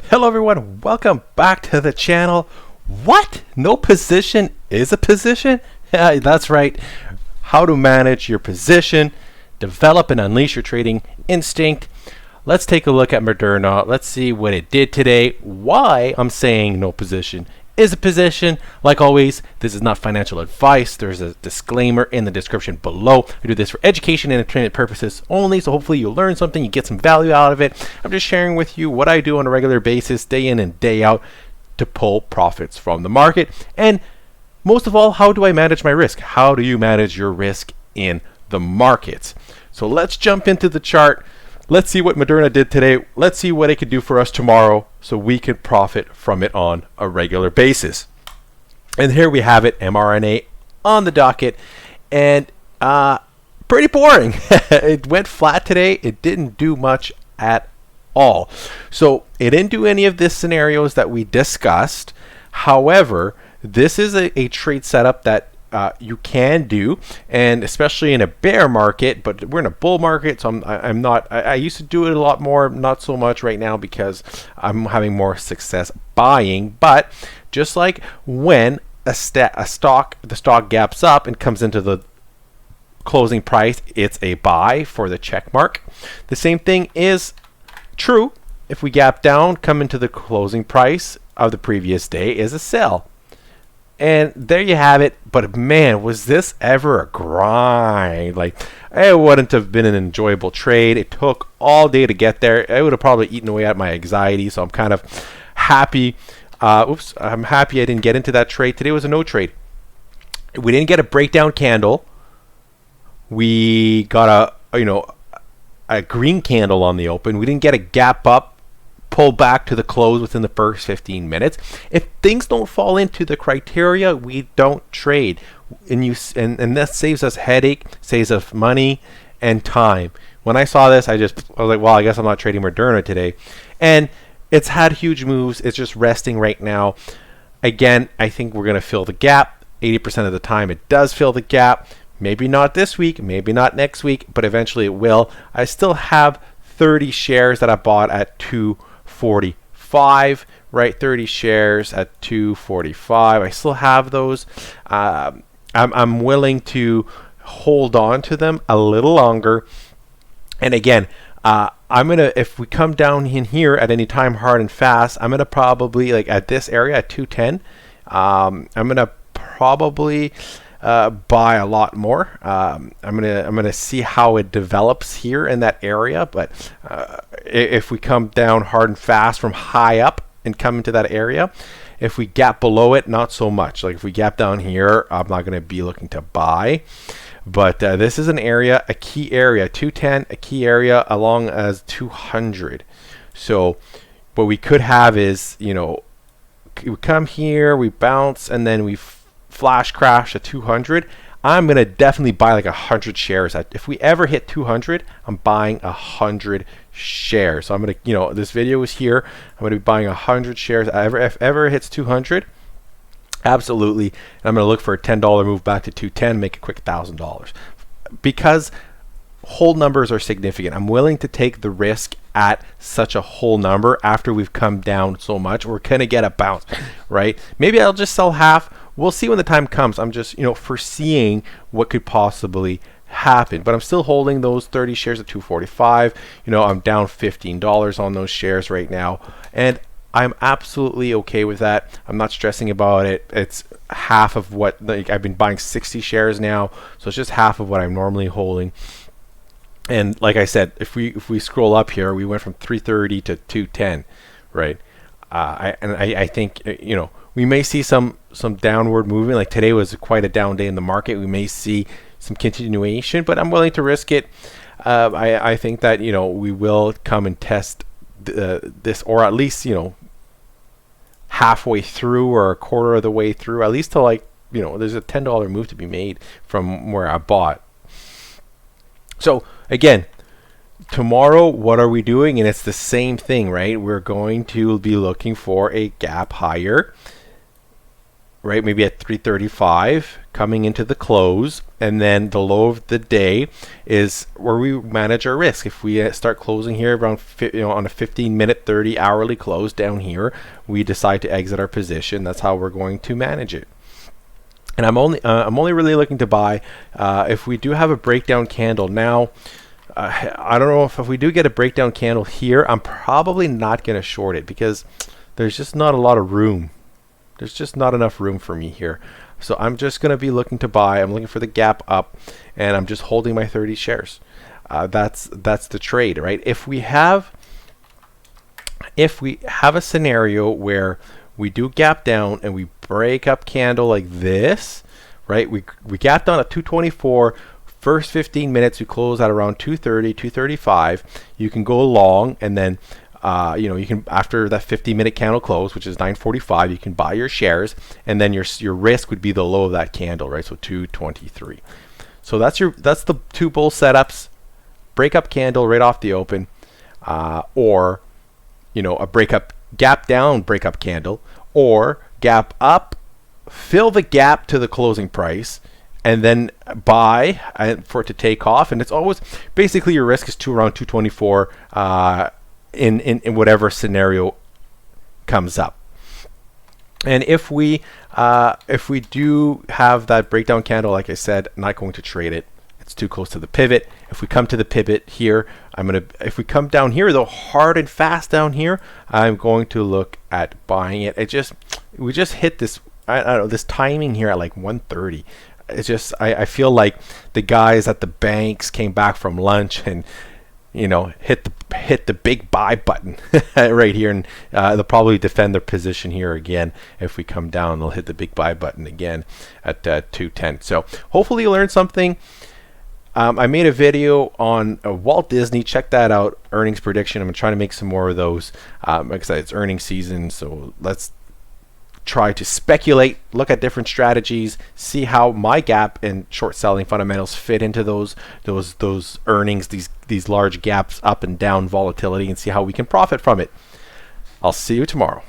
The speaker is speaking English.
Hello everyone, welcome back to the channel. What? No position is a position? Yeah, that's right. How to manage your position, develop and unleash your trading instinct. Let's take a look at Moderna. Let's see what it did today, why I'm saying no position is a position. Like always, this is not financial advice. There's a disclaimer in the description below. We do this for education and entertainment purposes only, so hopefully you'll learn something, you get some value out of it. I'm just sharing with you what I do on a regular basis, day in and day out, to pull profits from the market. And most of all, how do I manage my risk? How do you manage your risk in the markets? So let's jump into the chart. Let's see what Moderna did today. Let's see what it could do for us tomorrow so we can profit from it on a regular basis. And here we have it, mRNA on the docket. And pretty boring. It went flat today. It didn't do much at all. So it didn't do any of the scenarios that we discussed. However, this is a trade setup that you can do, and especially in a bear market, but we're in a bull market, so I'm not. I used to do it a lot more, not so much right now because I'm having more success buying. But just like when the stock gaps up and comes into the closing price, it's a buy for the check mark. The same thing is true if we gap down, come into the closing price of the previous day, is a sell. And there you have it. But man, was this ever a grind? Like, it wouldn't have been an enjoyable trade. It took all day to get there. It would have probably eaten away at my anxiety. So I'm kind of happy. I'm happy I didn't get into that trade. Today was a no trade. We didn't get a breakdown candle. We got a green candle on the open. We didn't get a gap up, pull back to the close within the first 15 minutes. If things don't fall into the criteria, we don't trade. And that saves us headache, saves us money and time. When I saw this, I was like, well, I guess I'm not trading Moderna today. And it's had huge moves. It's just resting right now. Again, I think we're going to fill the gap. 80% of the time it does fill the gap. Maybe not this week, maybe not next week, but eventually it will. I still have 30 shares that I bought at 245, right? 30 shares at 245. I still have those. I'm willing to hold on to them a little longer. And again, if we come down in here at any time hard and fast, I'm gonna probably, like at this area at 210, I'm gonna probably buy a lot more. I'm gonna see how it develops here in that area, but if we come down hard and fast from high up and come into that area, if we gap below it, not so much. Like if we gap down here, I'm not going to be looking to buy. But this is an area, a key area, 210, a key area along as 200. So what we could have is, we come here, we bounce, and then we flash crash to 200. I'm going to definitely buy like 100 shares. If we ever hit 200, I'm buying 100 shares. So I'm going to, this video is here. I'm going to be buying 100 shares. If ever it hits 200, absolutely. And I'm going to look for a $10 move back to 210, make a quick $1,000. Because whole numbers are significant. I'm willing to take the risk at such a whole number after we've come down so much. We're going to get a bounce, right? Maybe I'll just sell half. We'll see when the time comes. I'm just, foreseeing what could possibly happen. But I'm still holding those 30 shares at 245. I'm down $15 on those shares right now. And I'm absolutely okay with that. I'm not stressing about it. It's half of what, I've been buying 60 shares now. So it's just half of what I'm normally holding. And like I said, if we scroll up here, we went from 330 to 210, right? I think, we may see some downward movement. Like today was quite a down day in the market. We may see some continuation, but I'm willing to risk it. I think that we will come and test this, or at least halfway through or a quarter of the way through, at least to there's a $10 move to be made from where I bought. So again, tomorrow, what are we doing? And it's the same thing, right? We're going to be looking for a gap higher, right? Maybe at 335, coming into the close, and then the low of the day is where we manage our risk. If we start closing here around on a 15-minute, 30-hourly close down here, we decide to exit our position. That's how we're going to manage it. And I'm only really looking to buy if we do have a breakdown candle. Now, I don't know if we do get a breakdown candle here, I'm probably not going to short it because there's just not a lot of room. There's just not enough room for me here. So I'm just going to be looking to buy. I'm looking for the gap up, and I'm just holding my 30 shares. That's the trade, right? If we have a scenario where we do gap down and we break up candle like this, right? We gap down at 224. First 15 minutes, we close at around 230, 235. You can go long, and then you can, after that 50-minute candle close, which is 9:45, you can buy your shares, and then your risk would be the low of that candle, right? So 223. So that's the two bull setups: break up candle right off the open, or a gap down break up candle, or gap up, fill the gap to the closing price, and then buy for it to take off. And it's always basically your risk is to around 224 in whatever scenario comes up. And if we do have that breakdown candle, like I said, I'm not going to trade it. It's too close to the pivot. If we come to the pivot here, if we come down here though, hard and fast down here, I'm going to look at buying it. We just hit this, I don't know, this timing here at like 1:30. It's just, I feel like the guys at the banks came back from lunch and hit the big buy button right here, and they'll probably defend their position here again. If we come down, they'll hit the big buy button again at 210. So hopefully you learned something. I made a video on Walt Disney. Check that out. Earnings prediction. I'm trying to make some more of those. Like I said, it's earnings season, so let's try to speculate, look at different strategies, see how my gap and short selling fundamentals fit into those earnings, these large gaps up and down volatility, and see how we can profit from it. I'll see you tomorrow.